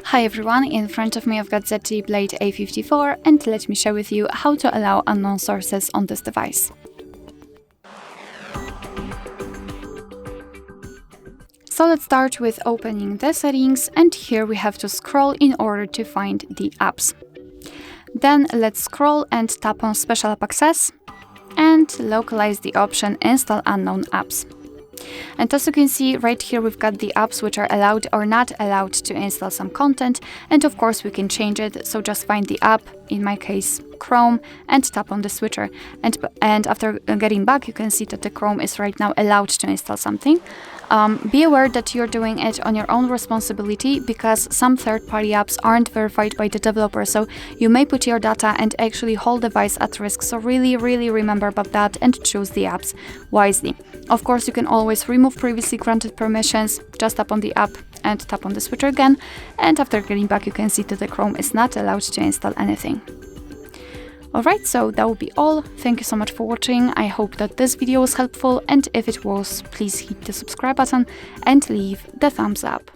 Hi everyone, in front of me I've got ZTE Blade A54 and let me share with you how to allow unknown sources on this device. So let's start with opening the settings, and here we have to scroll in order to find the apps. Then let's scroll and tap on Special App Access and localize the option Install Unknown Apps. And as you can see right here, we've got the apps which are allowed or not allowed to install some content, and of course we can change it. So just find the app, in my case Chrome, and tap on the switcher, and after getting back you can see that the Chrome is right now allowed to install something. Be aware that you're doing it on your own responsibility, because some third-party apps aren't verified by the developer, so you may put your data and actually whole device at risk. So really remember about that and choose the apps wisely. Of course, you can always remove previously granted permissions. Just tap on the app and tap on the switcher again, and after getting back you can see that the Chrome is not allowed to install anything. Alright, so that will be all. Thank you so much for watching. I hope that this video was helpful, and if it was, please hit the subscribe button and leave the thumbs up.